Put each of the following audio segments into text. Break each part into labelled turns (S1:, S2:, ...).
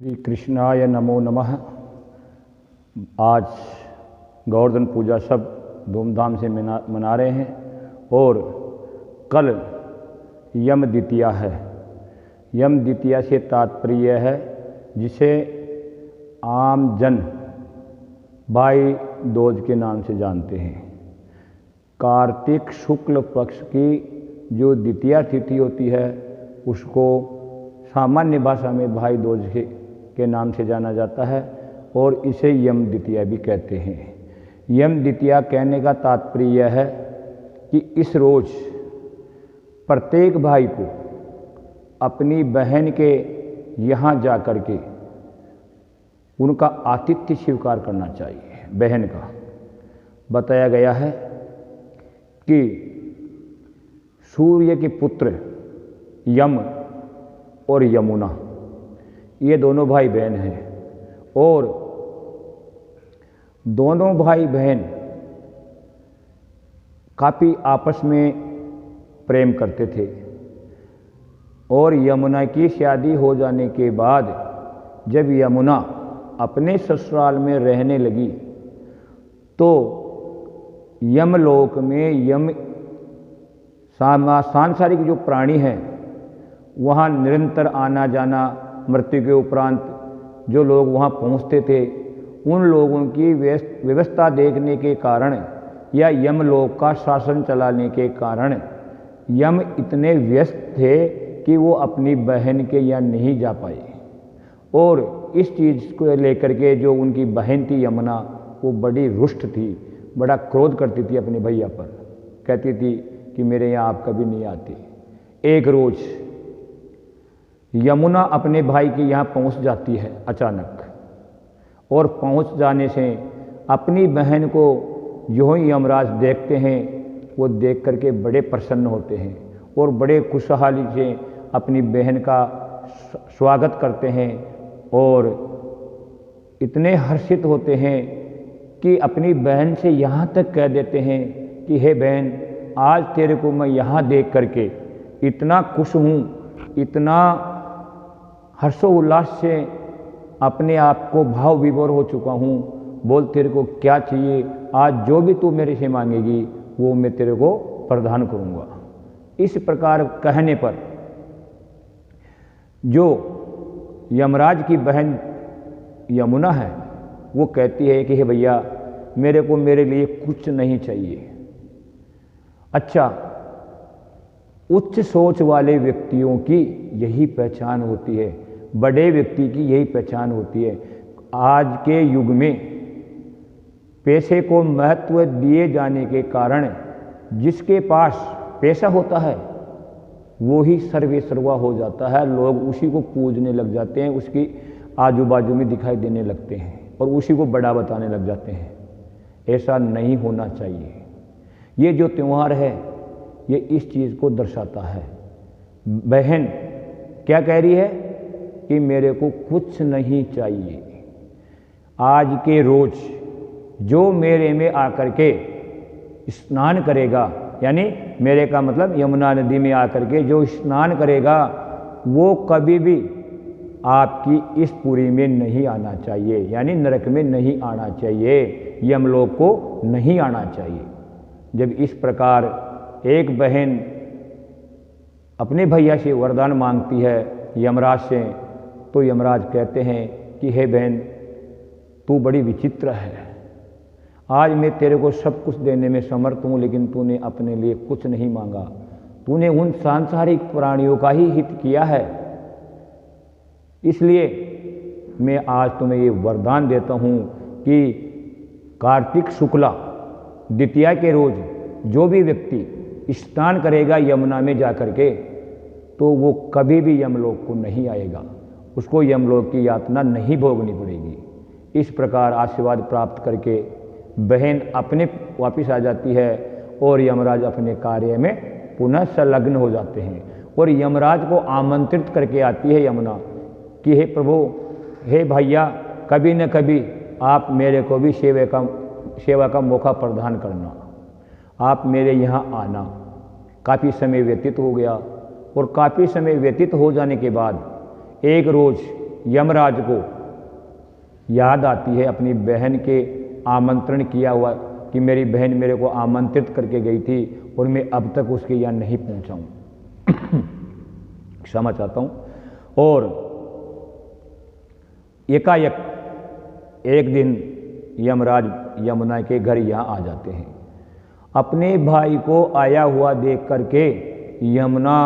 S1: श्री कृष्णाय नमो नमः। आज गोवर्धन पूजा सब धूमधाम से मना रहे हैं और कल यम द्वितीया है। यम द्वितीया से तात्पर्य है जिसे आम जन भाई दूज के नाम से जानते हैं। कार्तिक शुक्ल पक्ष की जो द्वितीया तिथि होती है उसको सामान्य भाषा में भाई दूज के नाम से जाना जाता है और इसे यम द्वितीया भी कहते हैं। यम द्वितीया कहने का तात्पर्य है कि इस रोज प्रत्येक भाई को अपनी बहन के यहाँ जा कर के उनका आतिथ्य स्वीकार करना चाहिए। बहन का बताया गया है कि सूर्य के पुत्र यम और यमुना ये दोनों भाई बहन हैं और दोनों भाई बहन काफ़ी आपस में प्रेम करते थे और यमुना की शादी हो जाने के बाद जब यमुना अपने ससुराल में रहने लगी तो यमलोक में सांसारिक जो प्राणी हैं वहाँ निरंतर आना जाना, मृत्यु के उपरांत जो लोग वहाँ पहुँचते थे उन लोगों की व्यवस्था देखने के कारण या यमलोक का शासन चलाने के कारण यम इतने व्यस्त थे कि वो अपनी बहन के यहाँ नहीं जा पाए और इस चीज़ को लेकर के जो उनकी बहन थी यमुना वो बड़ी रुष्ट थी, बड़ा क्रोध करती थी अपने भैया पर। कहती थी कि मेरे यहाँ आप कभी नहीं आते। एक रोज़ यमुना अपने भाई के यहाँ पहुँच जाती है अचानक और पहुँच जाने से अपनी बहन को जो ही यमराज देखते हैं वो देख करके बड़े प्रसन्न होते हैं और बड़े खुशहाली से अपनी बहन का स्वागत करते हैं और इतने हर्षित होते हैं कि अपनी बहन से यहाँ तक कह देते हैं कि हे बहन, आज तेरे को मैं यहाँ देख करके इतना खुश हूँ, इतना हर्षोल्लास से अपने आप को भाव विभोर हो चुका हूँ। बोल तेरे को क्या चाहिए, आज जो भी तू मेरे से मांगेगी वो मैं तेरे को प्रदान करूँगा। इस प्रकार कहने पर जो यमराज की बहन यमुना है वो कहती है कि हे भैया, मेरे को मेरे लिए कुछ नहीं चाहिए। अच्छा, उच्च सोच वाले व्यक्तियों की यही पहचान होती है, बड़े व्यक्ति की यही पहचान होती है। आज के युग में पैसे को महत्व दिए जाने के कारण जिसके पास पैसा होता है वो ही सर्वे सर्वा हो जाता है। लोग उसी को पूजने लग जाते हैं, उसकी आजू बाजू में दिखाई देने लगते हैं और उसी को बड़ा बताने लग जाते हैं। ऐसा नहीं होना चाहिए। ये जो त्यौहार है ये इस चीज़ को दर्शाता है। बहन क्या कह रही है कि मेरे को कुछ नहीं चाहिए। आज के रोज जो मेरे में आकर के स्नान करेगा, यानी मेरे का मतलब यमुना नदी में आकर के जो स्नान करेगा वो कभी भी आपकी इस पुरी में नहीं आना चाहिए, यानी नरक में नहीं आना चाहिए, यमलोक को नहीं आना चाहिए। जब इस प्रकार एक बहन अपने भैया से वरदान मांगती है यमराज से, तो यमराज कहते हैं कि हे बहन, तू बड़ी विचित्र है। आज मैं तेरे को सब कुछ देने में समर्थ हूँ लेकिन तूने अपने लिए कुछ नहीं मांगा। तूने उन सांसारिक प्राणियों का ही हित किया है, इसलिए मैं आज तुम्हें ये वरदान देता हूँ कि कार्तिक शुक्ला द्वितीया के रोज जो भी व्यक्ति स्नान करेगा यमुना में जाकर के तो वो कभी भी यमलोक को नहीं आएगा, उसको यमलोक की यातना नहीं भोगनी पड़ेगी। इस प्रकार आशीर्वाद प्राप्त करके बहन अपने वापस आ जाती है और यमराज अपने कार्य में पुनः संलग्न हो जाते हैं और यमराज को आमंत्रित करके आती है यमुना कि हे प्रभु, हे भैया, कभी न कभी आप मेरे को भी सेवा का मौका प्रदान करना, आप मेरे यहाँ आना। काफ़ी समय व्यतीत हो गया और काफ़ी समय व्यतीत हो जाने के बाद एक रोज़ यमराज को याद आती है अपनी बहन के आमंत्रण किया हुआ कि मेरी बहन मेरे को आमंत्रित करके गई थी और मैं अब तक उसके यहाँ नहीं पहुँचा हूँ। क्षमा चाहता हूँ। और एकाएक एक दिन यमराज यमुना के घर यहाँ आ जाते हैं। अपने भाई को आया हुआ देख करके यमुना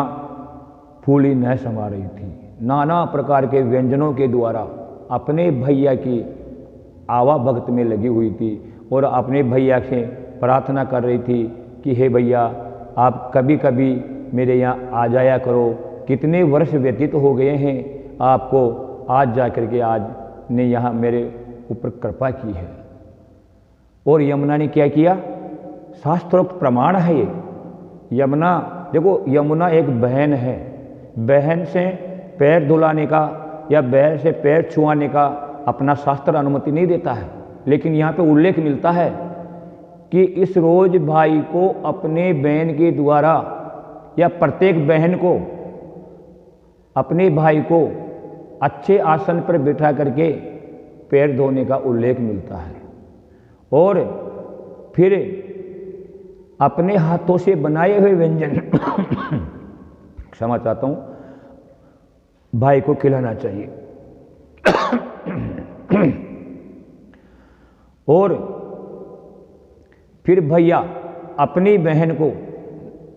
S1: फूली न समा रही थी। नाना प्रकार के व्यंजनों के द्वारा अपने भैया की आवा भक्त में लगी हुई थी और अपने भैया से प्रार्थना कर रही थी कि हे भैया, आप कभी कभी मेरे यहाँ आ जाया करो। कितने वर्ष व्यतीत हो गए हैं, आपको आज जा कर के आज ने यहाँ मेरे ऊपर कृपा की है। और यमुना ने क्या किया? शास्त्रोक्त प्रमाण है ये। यमुना, देखो यमुना एक बहन है। बहन से पैर धुलाने का या बहन से पैर छुआने का अपना शास्त्र अनुमति नहीं देता है, लेकिन यहाँ पे उल्लेख मिलता है कि इस रोज भाई को अपने बहन के द्वारा या प्रत्येक बहन को अपने भाई को अच्छे आसन पर बिठा करके पैर धोने का उल्लेख मिलता है। और फिर अपने हाथों से बनाए हुए व्यंजन क्षमा चाहता हूं, भाई को खिलाना चाहिए। और फिर भैया अपनी बहन को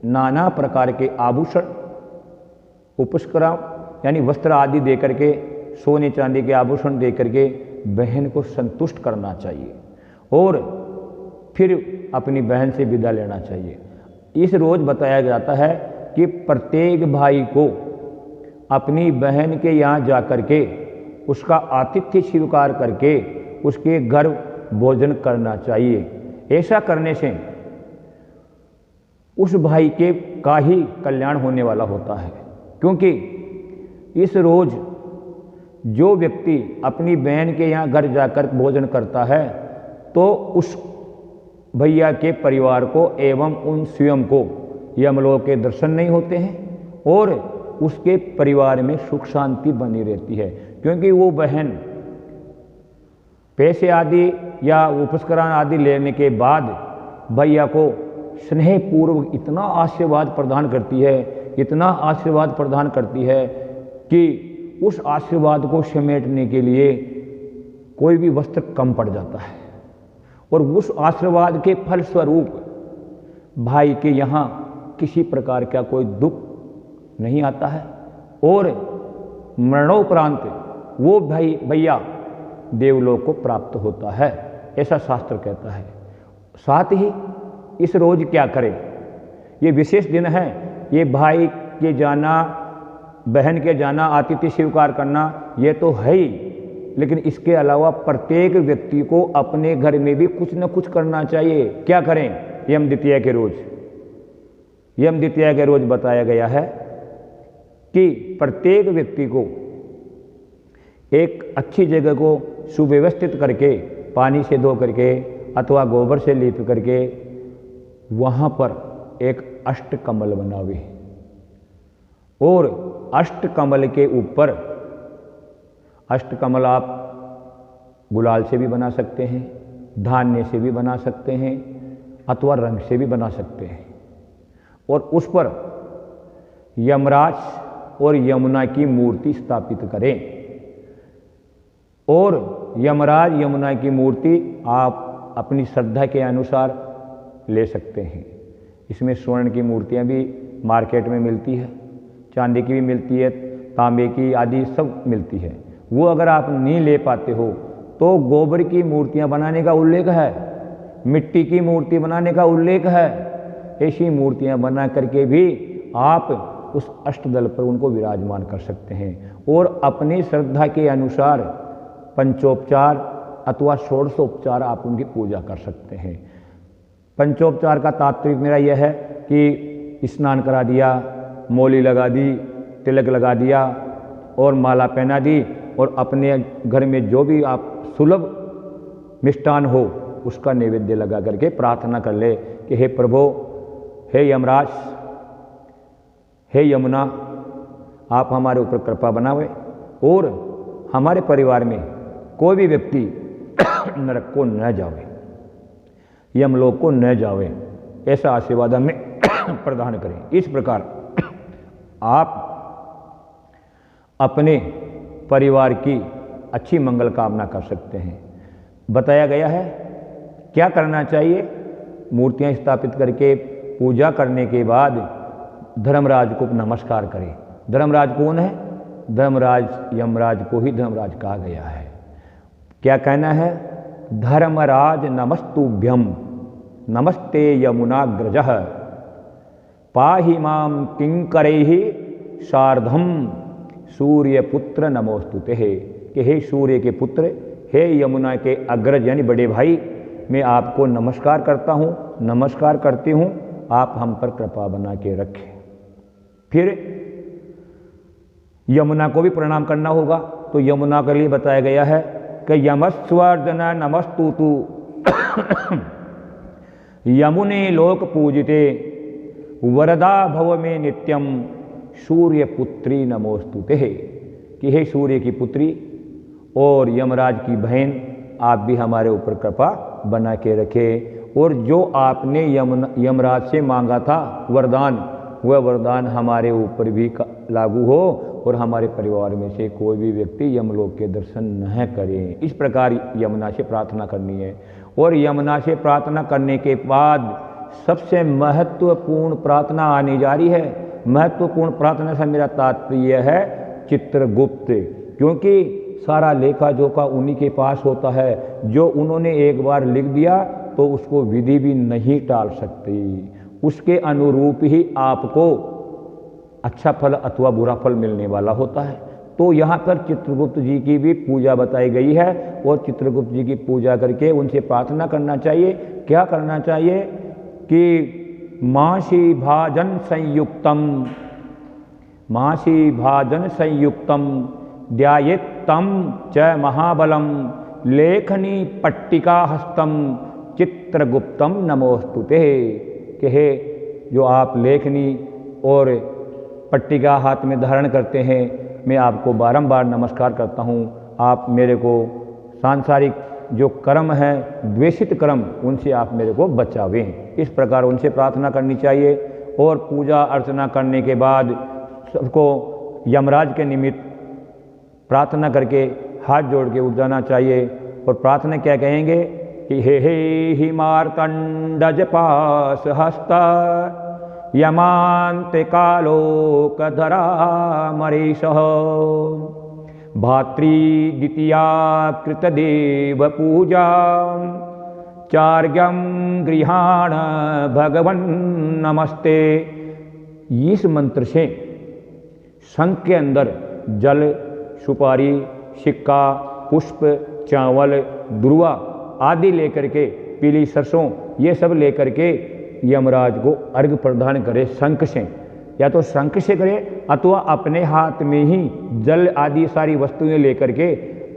S1: नाना प्रकार के आभूषण, उपस्करण यानी वस्त्र आदि दे करके, सोने चांदी के आभूषण दे करके बहन को संतुष्ट करना चाहिए और फिर अपनी बहन से विदा लेना चाहिए। इस रोज बताया जाता है कि प्रत्येक भाई को अपनी बहन के यहाँ जा करके उसका आतिथ्य स्वीकार करके उसके घर भोजन करना चाहिए। ऐसा करने से उस भाई के का ही कल्याण होने वाला होता है, क्योंकि इस रोज जो व्यक्ति अपनी बहन के यहाँ घर जाकर भोजन करता है तो उस भैया के परिवार को एवं उन स्वयं को यमलोक के दर्शन नहीं होते हैं और उसके परिवार में सुख शांति बनी रहती है, क्योंकि वो बहन पैसे आदि या उपस्करण आदि लेने के बाद भैया को स्नेहपूर्वक इतना आशीर्वाद प्रदान करती है, इतना आशीर्वाद प्रदान करती है कि उस आशीर्वाद को समेटने के लिए कोई भी वस्त्र कम पड़ जाता है और उस आशीर्वाद के फलस्वरूप भाई के यहाँ किसी प्रकार का कोई दुख नहीं आता है और मरणोपरांत वो भैया देवलोक को प्राप्त होता है, ऐसा शास्त्र कहता है। साथ ही इस रोज क्या करें, ये विशेष दिन है, ये भाई के जाना, बहन के जाना, आतिथ्य स्वीकार करना, ये तो है ही, लेकिन इसके अलावा प्रत्येक व्यक्ति को अपने घर में भी कुछ न कुछ करना चाहिए। क्या करें? यम द्वितीया के रोज, यम द्वितीया के रोज बताया गया है कि प्रत्येक व्यक्ति को एक अच्छी जगह को सुव्यवस्थित करके पानी से धो करके अथवा गोबर से लीप करके वहाँ पर एक अष्टकमल बनावे और अष्टकमल के ऊपर, अष्टकमल आप गुलाल से भी बना सकते हैं, धान्य से भी बना सकते हैं अथवा रंग से भी बना सकते हैं, और उस पर यमराज और यमुना की मूर्ति स्थापित करें। और यमराज यमुना की मूर्ति आप अपनी श्रद्धा के अनुसार ले सकते हैं। इसमें स्वर्ण की मूर्तियां भी मार्केट में मिलती है, चांदी की भी मिलती है, तांबे की आदि सब मिलती है। वो अगर आप नहीं ले पाते हो तो गोबर की मूर्तियां बनाने का उल्लेख है, मिट्टी की मूर्ति बनाने का उल्लेख है। ऐसी मूर्तियां बना करके भी आप उस अष्टदल पर उनको विराजमान कर सकते हैं और अपनी श्रद्धा के अनुसार पंचोपचार अथवा षोडशोपचार आप उनकी पूजा कर सकते हैं। पंचोपचार का तात्पर्य मेरा यह है कि स्नान करा दिया, मौली लगा दी, तिलक लगा दिया और माला पहना दी और अपने घर में जो भी आप सुलभ मिष्टान हो उसका नैवेद्य लगा करके प्रार्थना कर ले कि हे प्रभु, हे यमराज, हे यमुना, आप हमारे ऊपर कृपा बनावे और हमारे परिवार में कोई भी व्यक्ति नरक को न जावे, यमलोक को न जावे, ऐसा आशीर्वाद हमें प्रदान करें। इस प्रकार आप अपने परिवार की अच्छी मंगल कामना कर सकते हैं। बताया गया है क्या करना चाहिए। मूर्तियां स्थापित करके पूजा करने के बाद धर्मराज को नमस्कार करें। धर्मराज कौन है? धर्मराज यमराज को ही धर्मराज कहा गया है। क्या कहना है? धर्मराज नमस्तुभ्यम नमस्ते यमुनाग्रजः पाहि माम किंकरैः सार्धम सूर्यपुत्र नमोस्तुते। कि हे सूर्य के पुत्र, हे यमुना के अग्रज यानी बड़े भाई, मैं आपको नमस्कार करता हूँ, नमस्कार करती हूँ, आप हम पर कृपा बना के रखें। फिर यमुना को भी प्रणाम करना होगा। तो यमुना के लिए बताया गया है कि यमस्वर्धन नमस्तुतु यमुने लोक पूजिते वरदा भव में नित्यम सूर्यपुत्री नमोस्तुते। कि हे सूर्य की पुत्री और यमराज की बहन, आप भी हमारे ऊपर कृपा बना के रखें। और जो आपने यमराज से मांगा था वरदान, वह वरदान हमारे ऊपर भी लागू हो और हमारे परिवार में से कोई भी व्यक्ति यमलोक के दर्शन न करे। इस प्रकार यमुना से प्रार्थना करनी है। और यमुना से प्रार्थना करने के बाद सबसे महत्वपूर्ण प्रार्थना आने जा रही है। महत्वपूर्ण प्रार्थना से मेरा तात्पर्य है चित्रगुप्त, क्योंकि सारा लेखा जोखा उन्हीं के पास होता है। जो उन्होंने एक बार लिख दिया तो उसको विधि भी नहीं टाल सकती। उसके अनुरूप ही आपको अच्छा फल अथवा बुरा फल मिलने वाला होता है। तो यहाँ पर चित्रगुप्त जी की भी पूजा बताई गई है और चित्रगुप्त जी की पूजा करके उनसे प्रार्थना करना चाहिए। क्या करना चाहिए कि मासी भाजन संयुक्तम ध्यायेत्तं च महाबलम लेखनी पट्टिका हस्तम चित्रगुप्तम नमोस्तुते। कि हे जो आप लेखनी और पट्टिका हाथ में धारण करते हैं, मैं आपको बारंबार नमस्कार करता हूँ। आप मेरे को सांसारिक जो कर्म है, द्वेषित कर्म, उनसे आप मेरे को बचावें। इस प्रकार उनसे प्रार्थना करनी चाहिए। और पूजा अर्चना करने के बाद सबको यमराज के निमित्त प्रार्थना करके हाथ जोड़ के उठ जाना चाहिए। और प्रार्थना क्या कहेंगे कि हे मार्तंडज पास हस्ता यमांते कालोकधरा मरीषः भातृ द्वितीया कृतदेव पूजा चार्यम गृहाण भगवन नमस्ते। इस मंत्र से शंख के अंदर जल, सुपारी, सिक्का, पुष्प, चावल, दुर्वा आदि लेकर के, पीली सरसों, ये सब लेकर के यमराज को अर्घ प्रदान करे शंख से। या तो शंख से करे अथवा अपने हाथ में ही जल आदि सारी वस्तुएं लेकर के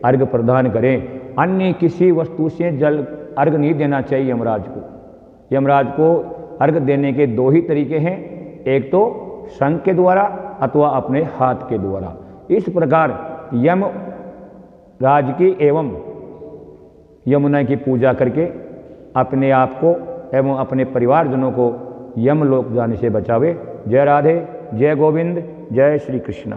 S1: अर्घ प्रदान करें। अन्य किसी वस्तु से जल अर्घ नहीं देना चाहिए यमराज को। यमराज को अर्घ देने के दो ही तरीके हैं, एक तो शंख के द्वारा अथवा अपने हाथ के द्वारा। इस प्रकार यम राज की एवं यमुना की पूजा करके अपने आप को एवं अपने परिवारजनों को यमलोक जाने से बचावे। जय राधे, जय गोविंद, जय श्री कृष्ण।